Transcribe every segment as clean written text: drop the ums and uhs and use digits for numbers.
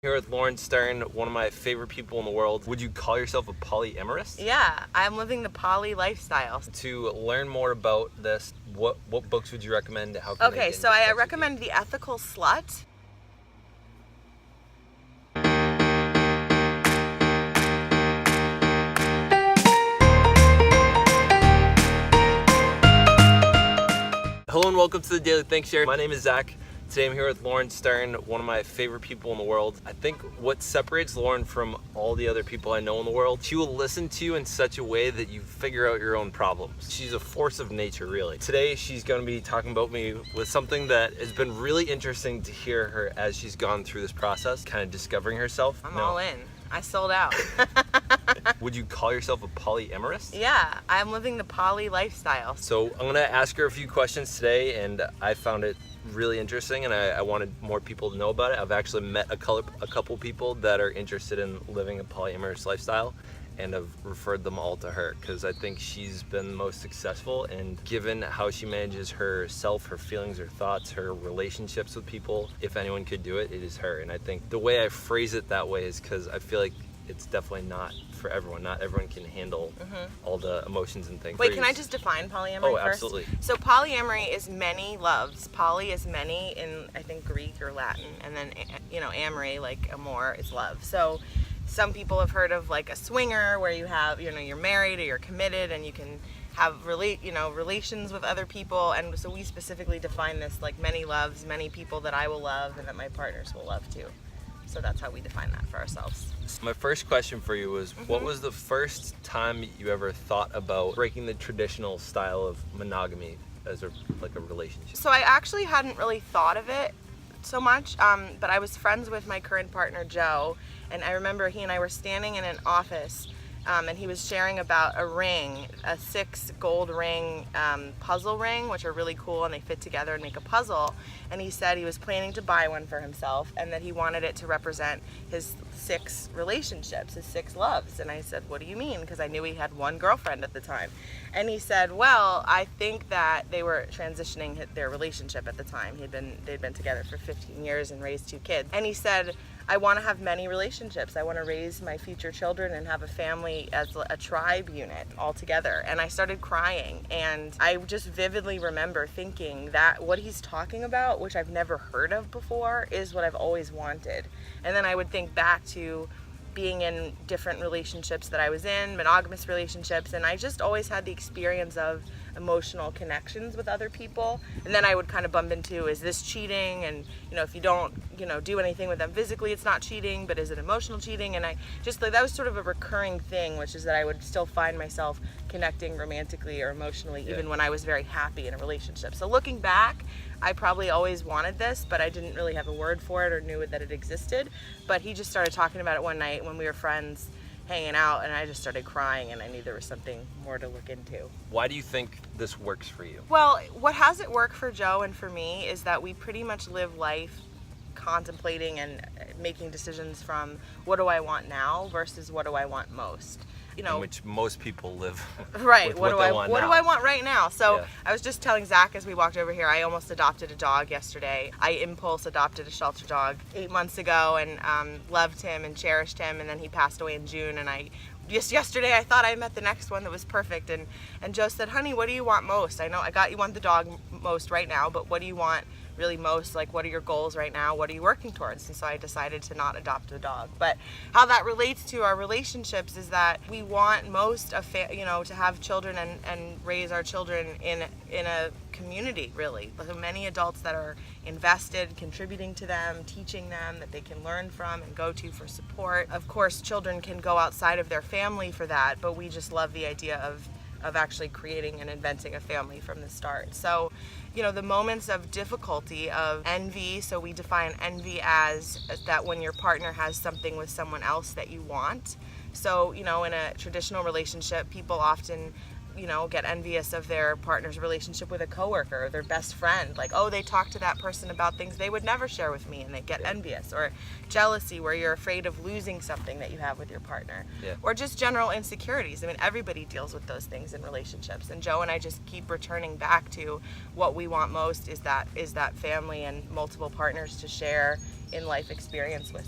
Here with Lauren Stern, one of my favorite people in the world. Would you call yourself a polyamorist? Yeah, I'm living the poly lifestyle. To learn more about this, what books would you recommend? How can Okay, so I recommend The Ethical Slut. Hello and welcome to the Daily Thanks Share. My name is Zach. Today I'm here with Lauren Stern, one of my favorite people in the world. I think what separates Lauren from all the other people I know in the world, she will listen to you in such a way that you figure out your own problems. She's a force of nature, really. Today she's going to be talking about me with something that has been really interesting to hear her as she's gone through this process, kind of discovering herself. I'm all in. I sold out. Would you call yourself a polyamorist? Yeah, I'm living the poly lifestyle. So I'm gonna ask her a few questions today, and I found it really interesting, and I wanted more people to know about it. I've actually met a couple people that are interested in living a polyamorous lifestyle, and I've referred them all to her because I think she's been the most successful, and given how she manages herself, her feelings, her thoughts, her relationships with people, if anyone could do it, it is her. And I think the way I phrase it that way is because I feel like it's definitely not for everyone. Not everyone can handle all the emotions and things. Wait, can I just define polyamory first? Absolutely. So polyamory is many loves. Poly is many in, I think, Greek or Latin, and then, amory, like amor, is love. So some people have heard of like a swinger where you have, you're married or you're committed and you can have relations with other people. And so we specifically define this like many loves, many people that I will love and that my partners will love too. So that's how we define that for ourselves. My first question for you was, what was the first time you ever thought about breaking the traditional style of monogamy as a relationship? So I actually hadn't really thought of it so much, but I was friends with my current partner, Joe, and I remember he and I were standing in an office, and he was sharing about a ring, a 6 gold ring, puzzle ring, which are really cool, and they fit together and make a puzzle. And he said he was planning to buy one for himself, and that he wanted it to represent his 6 relationships, his 6 loves. And I said, what do you mean? Because I knew he had one girlfriend at the time. And he said, well, I think that they were transitioning their relationship at the time. They'd been together for 15 years and raised 2 kids. And he said, I want to have many relationships. I want to raise my future children and have a family as a tribe unit all together. And I started crying, and I just vividly remember thinking that what he's talking about, which I've never heard of before, is what I've always wanted. And then I would think back to being in different relationships that I was in, monogamous relationships, and I just always had the experience of emotional connections with other people. And then I would kind of bump into, is this cheating? And if you don't do anything with them physically, it's not cheating, but is it emotional cheating? And I just, that was sort of a recurring thing, which is that I would still find myself connecting romantically or emotionally even when I was very happy in a relationship. So looking back, I probably always wanted this, but I didn't really have a word for it or knew that it existed. But he just started talking about it one night when we were friends hanging out, and I just started crying, and I knew there was something more to look into. Why do you think this works for you? Well, what has it worked for Joe and for me is that we pretty much live life contemplating and making decisions from what do I want now versus what do I want most. In which most people live. Right. What do I want right now? So yeah. I was just telling Zach as we walked over here, I almost adopted a dog yesterday. I impulse adopted a shelter dog 8 months ago and loved him and cherished him, and then he passed away in June, and just yesterday I thought I met the next one that was perfect, and Joe said, honey, what do you want most? I know I got you want the dog most right now, but what do you want really most? Like, what are your goals right now? What are you working towards? And so I decided to not adopt a dog. But how that relates to our relationships is that we want most to have children and raise our children in a community, really. Like many adults that are invested, contributing to them, teaching them, that they can learn from and go to for support. Of course, children can go outside of their family for that, but we just love the idea of actually creating and inventing a family from the start. So, the moments of difficulty, of envy, so we define envy as that when your partner has something with someone else that you want. So, in a traditional relationship, people often get envious of their partner's relationship with a coworker or their best friend. Like, oh, they talk to that person about things they would never share with me, and they get envious. Or jealousy, where you're afraid of losing something that you have with your partner. Or just general insecurities. I mean, everybody deals with those things in relationships. And Joe and I just keep returning back to what we want most is that family and multiple partners to share in life experience with.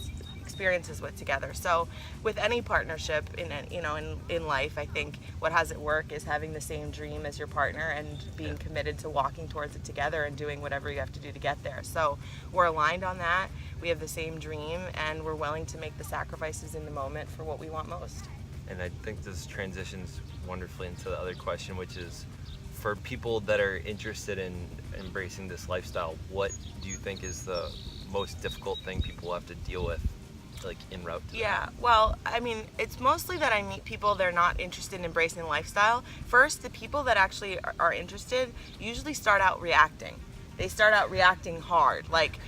experiences with together. So with any partnership in life, I think what has it work is having the same dream as your partner and being committed to walking towards it together and doing whatever you have to do to get there. So we're aligned on that. We have the same dream, and we're willing to make the sacrifices in the moment for what we want most. And I think this transitions wonderfully into the other question, which is, for people that are interested in embracing this lifestyle, what do you think is the most difficult thing people have to deal with, like, en route to that? Well, I mean, it's mostly that I meet people that are not interested in embracing the lifestyle. First, the people that actually are interested usually start out reacting. They start out reacting hard, like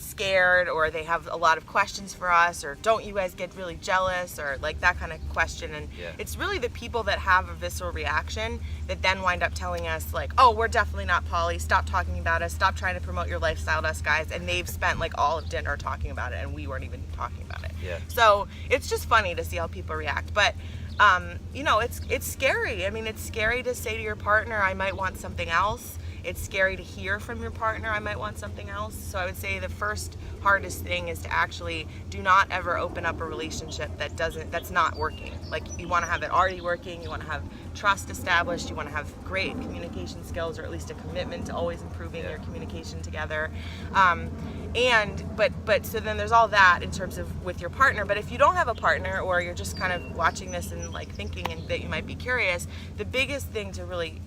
scared, or they have a lot of questions for us, or don't you guys get really jealous, or like that kind of question. And it's really the people that have a visceral reaction that then wind up telling us, like, oh, we're definitely not poly, stop talking about us, stop trying to promote your lifestyle to us guys. And they've spent like all of dinner talking about it, and we weren't even talking about it. So it's just funny to see how people react. But it's scary. I mean, it's scary to say to your partner, I might want something else. It's scary to hear from your partner, I might want something else. So I would say the first hardest thing is to actually do not ever open up a relationship that's not working. Like, you want to have it already working, you want to have trust established, you want to have great communication skills, or at least a commitment to always improving your communication together. But so then there's all that in terms of with your partner. But if you don't have a partner, or you're just kind of watching this and like thinking and that you might be curious, the biggest thing to really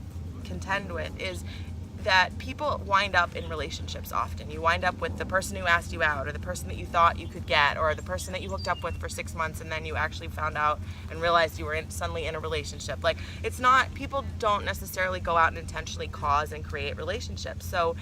contend with is that people wind up in relationships often. You wind up with the person who asked you out, or the person that you thought you could get, or the person that you hooked up with for 6 months and then you actually found out and realized you were suddenly in a relationship. Like, it's not, people don't necessarily go out and intentionally cause and create relationships. So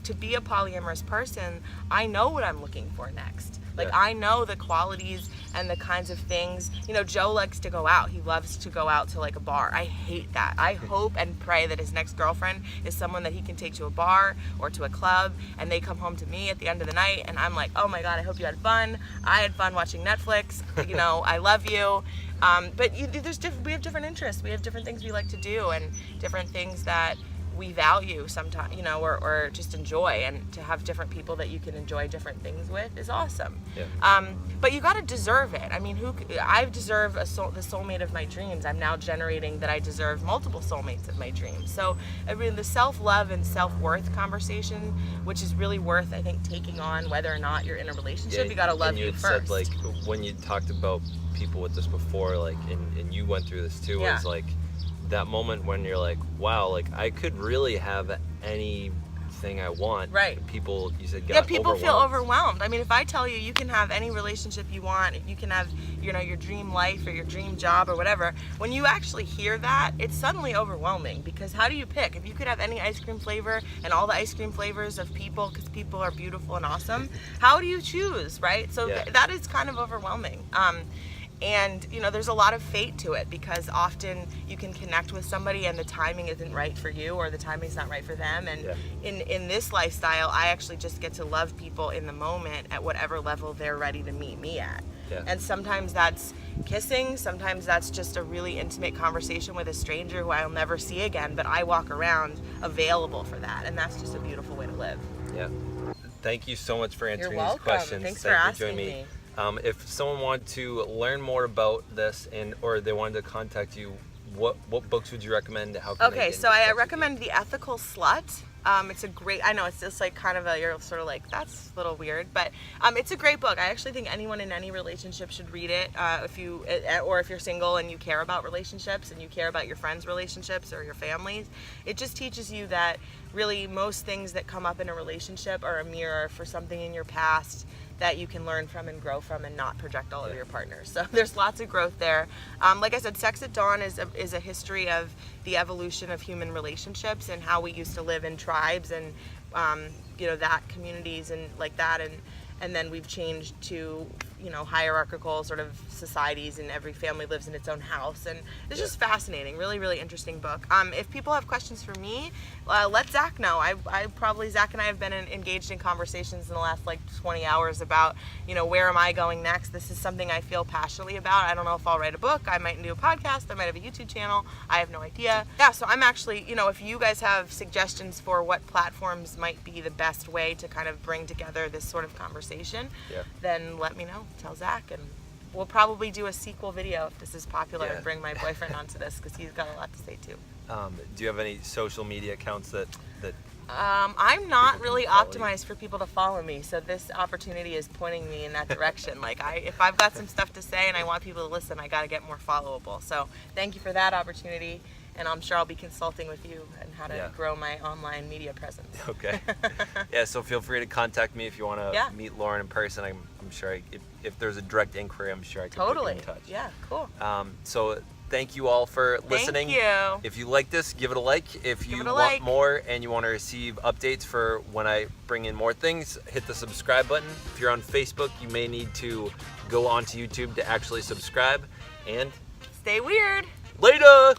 to be a polyamorous person, I know what I'm looking for next. Like, I know the qualities and the kinds of things. You know, Joe likes to go out. He loves to go out to like a bar. I hate that. I hope and pray that his next girlfriend is someone that he can take to a bar or to a club, and they come home to me at the end of the night and I'm like, oh my God, I hope you had fun. I had fun watching Netflix. You know, I love you. But we have different interests. We have different things we like to do, and different things that we value sometimes, you know, or just enjoy. And to have different people that you can enjoy different things with is awesome. But you got to deserve it. I mean, I deserve the soulmate of my dreams. I'm now generating that I deserve multiple soulmates of my dreams. So I mean, the self-love and self-worth conversation, which is really worth, I think, taking on whether or not you're in a relationship. You got to love you first. Said, like, when you talked about people with this before, like, and you went through this too, was like that moment when you're like, wow, like, I could really have anything I want. Right. People, you said, got people feel overwhelmed. I mean, if I tell you, you can have any relationship you want, you can have, you know, your dream life or your dream job or whatever, when you actually hear that, it's suddenly overwhelming, because how do you pick? If you could have any ice cream flavor and all the ice cream flavors of people, because people are beautiful and awesome, how do you choose, right? So that is kind of overwhelming. And, you know, there's a lot of fate to it, because often you can connect with somebody and the timing isn't right for you, or the timing's not right for them. And in this lifestyle, I actually just get to love people in the moment at whatever level they're ready to meet me at. And sometimes that's kissing, sometimes that's just a really intimate conversation with a stranger who I'll never see again, but I walk around available for that. And that's just a beautiful way to live. Thank you so much for answering You're welcome. these questions. Thanks for asking joining me. If someone wanted to learn more about this, or they wanted to contact you, what books would you recommend? How can they get in so I touch with recommend The Ethical Slut. It's a great, I know it's just like kind of you're sort of like, that's a little weird, but it's a great book. I actually think anyone in any relationship should read it, if you're single and you care about relationships and you care about your friends' relationships or your families. It just teaches you that really most things that come up in a relationship are a mirror for something in your past that you can learn from and grow from, and not project all over your partner. So there's lots of growth there. Like I said, Sex at Dawn is a history of the evolution of human relationships and how we used to live in tribes and that communities and like that, and then we've changed to hierarchical sort of societies, and every family lives in its own house, and it's just fascinating. Really, really interesting book. If people have questions for me, let Zach know. Zach and I have been engaged in conversations in the last 20 hours about, where am I going next? This is something I feel passionately about. I don't know if I'll write a book. I might do a podcast. I might have a YouTube channel. I have no idea. Yeah, so I'm actually, if you guys have suggestions for what platforms might be the best way to kind of bring together this sort of conversation, then let me know. Tell Zach, and we'll probably do a sequel video if this is popular and bring my boyfriend onto this, because he's got a lot to say too. Do you have any social media accounts that I'm not really optimized for people to follow me, so this opportunity is pointing me in that direction. If I've got some stuff to say and I want people to listen, I got to get more followable. So thank you for that opportunity, and I'm sure I'll be consulting with you on how to grow my online media presence. Okay. So feel free to contact me if you want to meet Lauren in person. I'm sure if there's a direct inquiry, I'm sure I can put you in touch. Yeah, cool. So thank you all for listening. Thank you. If you like this, give it a like. If you want more and you want to receive updates for when I bring in more things, hit the subscribe button. If you're on Facebook, you may need to go onto YouTube to actually subscribe. And stay weird. Later!